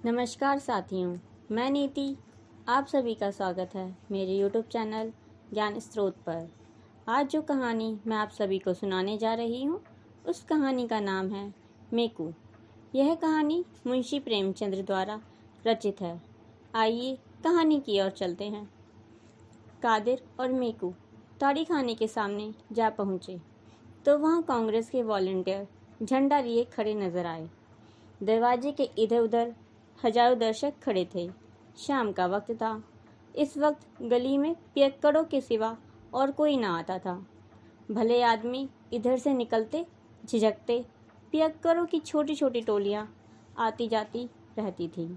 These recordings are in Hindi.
नमस्कार साथियों, मैं नीति। आप सभी का स्वागत है मेरे YouTube चैनल ज्ञान स्रोत पर। आज जो कहानी मैं आप सभी को सुनाने जा रही हूँ, उस कहानी का नाम है मेकू। यह कहानी मुंशी प्रेमचंद्र द्वारा रचित है। आइए कहानी की ओर चलते हैं। कादिर और मेकू ताड़ी खाने के सामने जा पहुँचे तो वहाँ कांग्रेस के वॉलंटियर झंडा लिए खड़े नजर आए। दरवाजे के इधर उधर हजारों दर्शक खड़े थे। शाम का वक्त था। इस वक्त गली में पियक्कड़ों के सिवा और कोई ना आता था। भले आदमी इधर से निकलते झिझकते पियक्कड़ों की छोटी छोटी टोलियां आती जाती रहती थीं।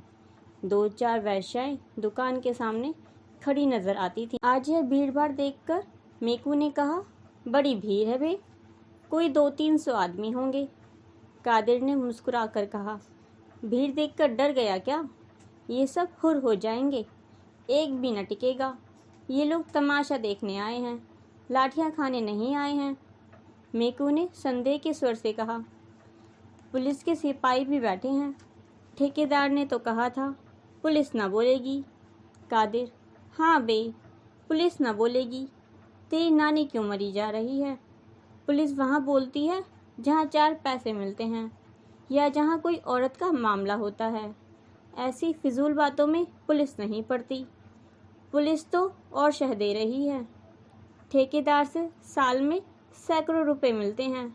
2-4 वेश्याएं दुकान के सामने खड़ी नजर आती थीं। आज यह भीड़ भाड़ देखकर मेकू ने कहा, बड़ी भीड़ है बे, कोई 200-300 आदमी होंगे। कादिर ने मुस्कुरा कर कहा, भीड़ देखकर डर गया क्या? ये सब हुर हो जाएंगे, एक भी न टिकेगा। ये लोग तमाशा देखने आए हैं, लाठियां खाने नहीं आए हैं। मेकू ने संदेह के स्वर से कहा, पुलिस के सिपाही भी बैठे हैं। ठेकेदार ने तो कहा था पुलिस ना बोलेगी। कादिर, हाँ बे, पुलिस ना बोलेगी। तेरी नानी क्यों मरी जा रही है? पुलिस वहाँ बोलती है जहाँ 4 पैसे मिलते हैं या जहाँ कोई औरत का मामला होता है। ऐसी फिजूल बातों में पुलिस नहीं पड़ती। पुलिस तो और शह दे रही है। ठेकेदार से साल में सैकड़ों रुपए मिलते हैं।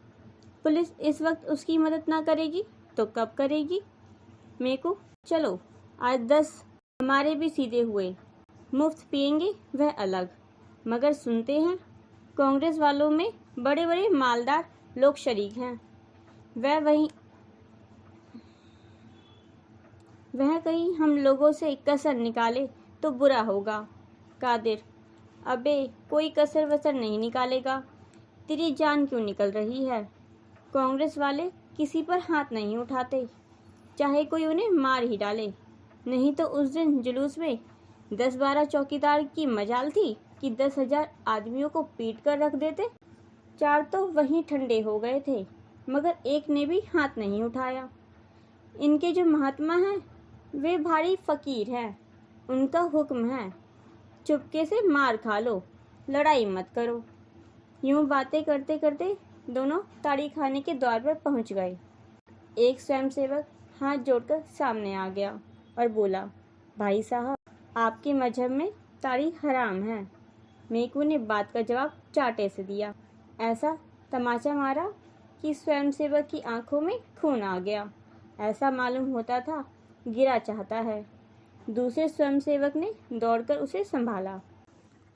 पुलिस इस वक्त उसकी मदद ना करेगी तो कब करेगी? मेकू, चलो आज 10 हमारे भी सीधे हुए। मुफ्त पिएंगे वह अलग, मगर सुनते हैं कांग्रेस वालों में बड़े बड़े मालदार लोग शरीक हैं। वह कहीं हम लोगों से कसर निकाले तो बुरा होगा। कादिर, अबे कोई कसर वसर नहीं निकालेगा। तेरी जान क्यों निकल रही है? कांग्रेस वाले किसी पर हाथ नहीं उठाते, चाहे कोई उन्हें मार ही डाले। नहीं तो उस दिन जुलूस में 10-12 चौकीदार की मजाल थी कि 10,000 आदमियों को पीट कर रख देते। 4 तो वहीं ठंडे हो गए थे, मगर एक ने भी हाथ नहीं उठाया। इनके जो महात्मा हैं वे भारी फकीर हैं। उनका हुक्म है चुपके से मार खा लो, लड़ाई मत करो। यूं बातें करते करते दोनों ताड़ी खाने के द्वार पर पहुंच गए। एक स्वयंसेवक हाथ जोड़कर सामने आ गया और बोला, भाई साहब, आपके मजहब में ताड़ी हराम है। मेकू ने बात का जवाब चाटे से दिया। ऐसा तमाचा मारा कि स्वयंसेवक की आंखों में खून आ गया। ऐसा मालूम होता था गिरा चाहता है। दूसरे स्वयंसेवक ने दौड़कर उसे संभाला।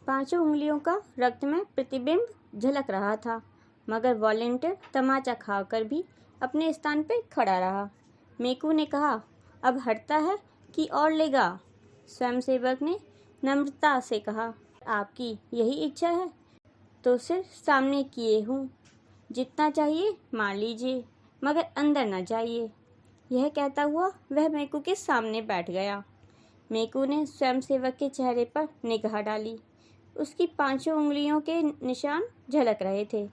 5 उंगलियों का रक्त में प्रतिबिंब झलक रहा था, मगर वॉलेंटियर तमाचा खाकर भी अपने स्थान पर खड़ा रहा। मेकू ने कहा, अब हटता है कि और लेगा? स्वयंसेवक ने नम्रता से कहा, आपकी यही इच्छा है तो सिर्फ सामने किए हूँ, जितना चाहिए मार लीजिए, मगर अंदर न जाइए। यह कहता हुआ वह मेकू के सामने बैठ गया। मेकू ने स्वयंसेवक के चेहरे पर निगाह डाली। उसकी 5 उंगलियों के निशान झलक रहे थे।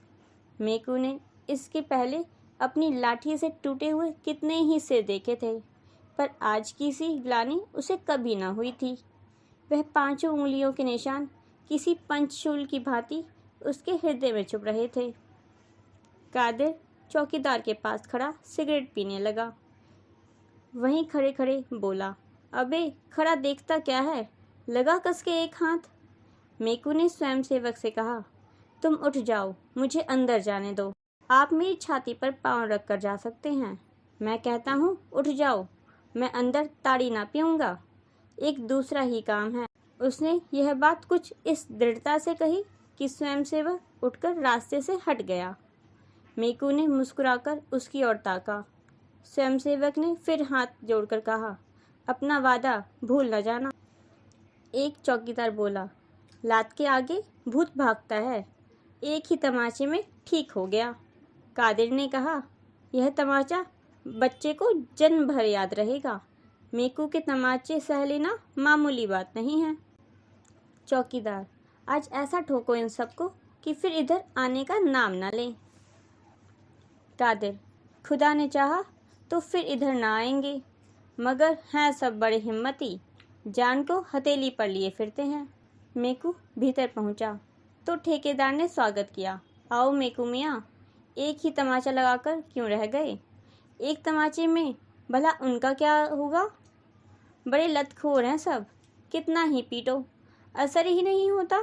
मेकू ने इसके पहले अपनी लाठी से टूटे हुए कितने ही सिर देखे थे, पर आज की सी ग्लानि उसे कभी ना हुई थी। वह 5 उंगलियों के निशान किसी पंचशूल की भांति उसके हृदय में छुप रहे थे। कादिर चौकीदार के पास खड़ा सिगरेट पीने लगा। वहीं खड़े खड़े बोला, अबे खड़ा देखता क्या है, लगा कस के एक हाथ। मेकू ने स्वयंसेवक से कहा, तुम उठ जाओ, मुझे अंदर जाने दो। आप मेरी छाती पर पांव रख कर जा सकते हैं। मैं कहता हूँ उठ जाओ, मैं अंदर ताड़ी ना पीऊँगा। एक दूसरा ही काम है। उसने यह बात कुछ इस दृढ़ता से कही कि स्वयंसेवक उठकर रास्ते से हट गया। मेकू ने मुस्कुराकर उसकी ओर ताका। स्वयंसेवक ने फिर हाथ जोड़कर कहा, अपना वादा भूल न जाना। एक चौकीदार बोला, लात के आगे भूत भागता है, एक ही तमाचे में ठीक हो गया। कादिर ने कहा, यह तमाचा बच्चे को जन्म भर याद रहेगा। मेकू के तमाचे सह लेना मामूली बात नहीं है। चौकीदार, आज ऐसा ठोको इन सबको कि फिर इधर आने का नाम ना लें। कादिर, खुदा ने चाहा तो फिर इधर ना आएंगे। मगर हैं सब बड़े हिम्मती, जान को हथेली पर लिए फिरते हैं। मेकू भीतर पहुंचा तो ठेकेदार ने स्वागत किया। आओ मेकू मियाँ, एक ही तमाचा लगाकर क्यों रह गए? एक तमाचे में भला उनका क्या होगा? बड़े लतखोर हैं सब, कितना ही पीटो असर ही नहीं होता।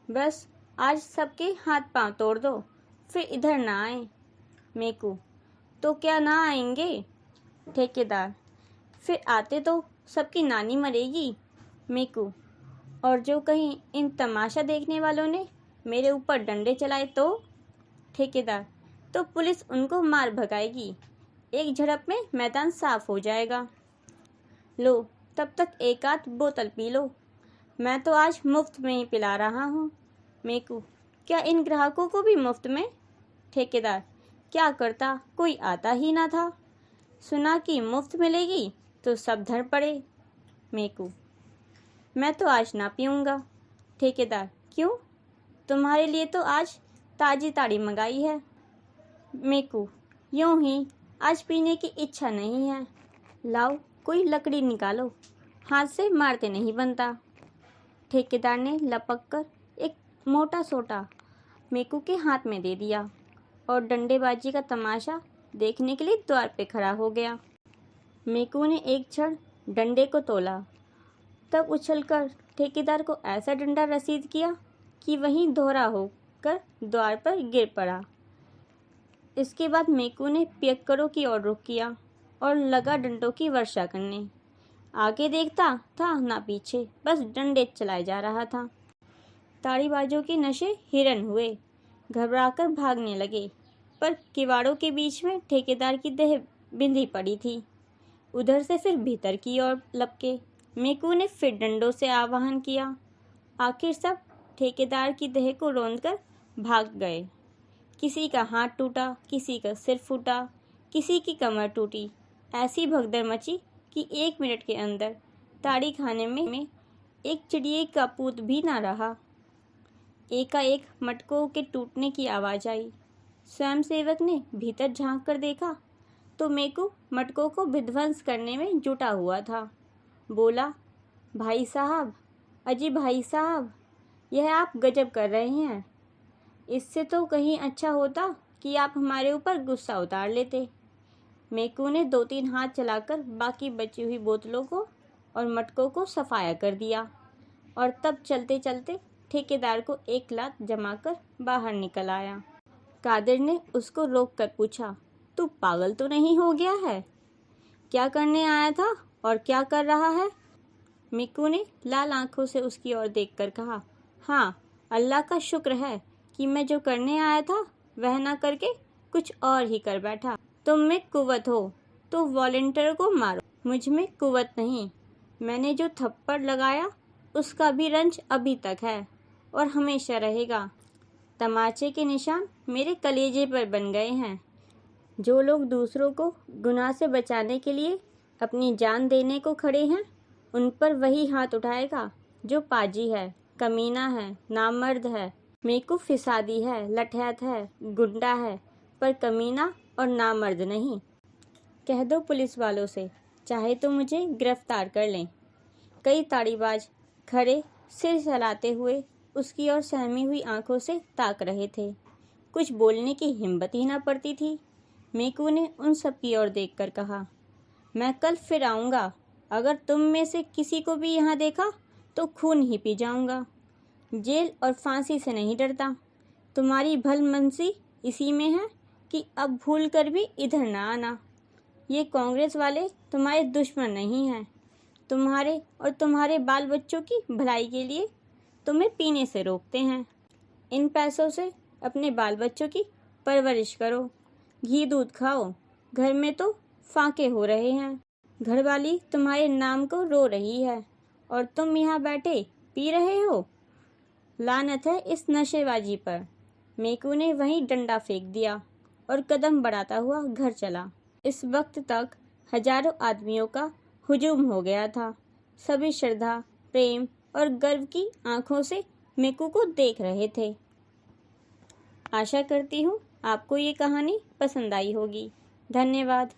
बस आज सबके हाथ पांव तोड़ दो, फिर इधर ना आए। मेकू, तो क्या ना आएंगे? ठेकेदार, फिर आते तो सबकी नानी मरेगी। मेकू, और जो कहीं इन तमाशा देखने वालों ने मेरे ऊपर डंडे चलाए तो? ठेकेदार, तो पुलिस उनको मार भगाएगी, एक झड़प में मैदान साफ हो जाएगा। लो, तब तक एक आध बोतल पी लो, मैं तो आज मुफ्त में ही पिला रहा हूँ। मेकू, क्या इन ग्राहकों को भी मुफ्त में? ठेकेदार, क्या करता, कोई आता ही ना था, सुना कि मुफ्त मिलेगी तो सब धर पड़े। मेकू, मैं तो आज ना पीऊँगा। ठेकेदार, क्यों? तुम्हारे लिए तो आज ताजी ताड़ी मंगाई है। मेकू, यूं ही आज पीने की इच्छा नहीं है। लाओ कोई लकड़ी निकालो, हाथ से मारते नहीं बनता। ठेकेदार ने लपक कर एक मोटा सोटा मेकू के हाथ में दे दिया और डंडेबाजी का तमाशा देखने के लिए द्वार पे खड़ा हो गया। मेकू ने एक क्षण डंडे को तोला, तब उछलकर ठेकेदार को ऐसा डंडा रसीद किया कि वहीं दोहरा होकर द्वार पर गिर पड़ा। इसके बाद मेकू ने पियक्करों की ओर रुख किया और लगा डंडों की वर्षा करने। आगे देखता था ना पीछे, बस डंडे चलाए जा रहा था। ताड़ीबाजों के नशे हिरन हुए, घबराकर भागने लगे, पर किवाड़ों के बीच में ठेकेदार की देह बिंधी पड़ी थी। उधर से फिर भीतर की ओर लपके। मेकू ने फिर डंडों से आवाहन किया। आखिर सब ठेकेदार की देह को रौंदकर भाग गए। किसी का हाथ टूटा, किसी का सिर फूटा, किसी की कमर टूटी। ऐसी भगदड़ मची कि 1 मिनट के अंदर ताड़ी खाने में एक चिड़िए का पूत भी ना रहा। एकाएक मटकों के टूटने की आवाज़ आई। स्वयंसेवक ने भीतर झांक कर देखा तो मेकू मटकों को विध्वंस करने में जुटा हुआ था। बोला, भाई साहब, अजी भाई साहब, यह आप गजब कर रहे हैं। इससे तो कहीं अच्छा होता कि आप हमारे ऊपर गुस्सा उतार लेते। मेकू ने 2-3 हाथ चलाकर बाकी बची हुई बोतलों को और मटकों को सफाया कर दिया और तब चलते चलते ठेकेदार को एक लात जमाकर बाहर निकल आया। कादिर ने उसको रोक कर पूछा, तू पागल तो नहीं हो गया है? क्या करने आया था और क्या कर रहा है? मेकू ने लाल आंखों से उसकी ओर देखकर कहा, हाँ, अल्लाह का शुक्र है कि मैं जो करने आया था वह ना करके कुछ और ही कर बैठा। तुम में कुव्वत हो तो वॉलंटियर को मारो, मुझ में कुव्वत नहीं। मैंने जो थप्पड़ लगाया उसका भी रंज अभी तक है और हमेशा रहेगा। तमाचे के निशान मेरे कलेजे पर बन गए हैं। जो लोग दूसरों को गुनाह से बचाने के लिए अपनी जान देने को खड़े हैं, उन पर वही हाथ उठाएगा जो पाजी है, कमीना है, नामर्द है। मेकू फिसादी है, लठैत है, गुंडा है, पर कमीना और नामर्द नहीं। कह दो पुलिस वालों से, चाहे तो मुझे गिरफ्तार कर लें। कई ताड़ीबाज खड़े सिर हिलाते हुए उसकी ओर सहमी हुई आंखों से ताक रहे थे। कुछ बोलने की हिम्मत ही ना पड़ती थी। मेकू ने उन सब की ओर देखकर कहा, मैं कल फिर आऊँगा। अगर तुम में से किसी को भी यहाँ देखा तो खून ही पी जाऊँगा। जेल और फांसी से नहीं डरता। तुम्हारी भलमनसी इसी में है कि अब भूल कर भी इधर ना आना। ये कांग्रेस वाले तुम्हारे दुश्मन नहीं हैं। तुम्हारे और तुम्हारे बाल बच्चों की भलाई के लिए तुम्हें पीने से रोकते हैं। इन पैसों से अपने बाल बच्चों की परवरिश करो, घी दूध खाओ। घर में तो फाके हो रहे हैं। घरवाली तुम्हारे नाम को रो रही है और तुम यहाँ बैठे पी रहे हो। लानत है इस नशेबाजी पर। मेकू ने वहीं डंडा फेंक दिया और कदम बढ़ाता हुआ घर चला। इस वक्त तक हजारों आदमियों का हुजूम हो गया था। सभी श्रद्धा, प्रेम और गर्व की आंखों से मेकू को देख रहे थे। आशा करती हूँ आपको ये कहानी पसंद आई होगी। धन्यवाद।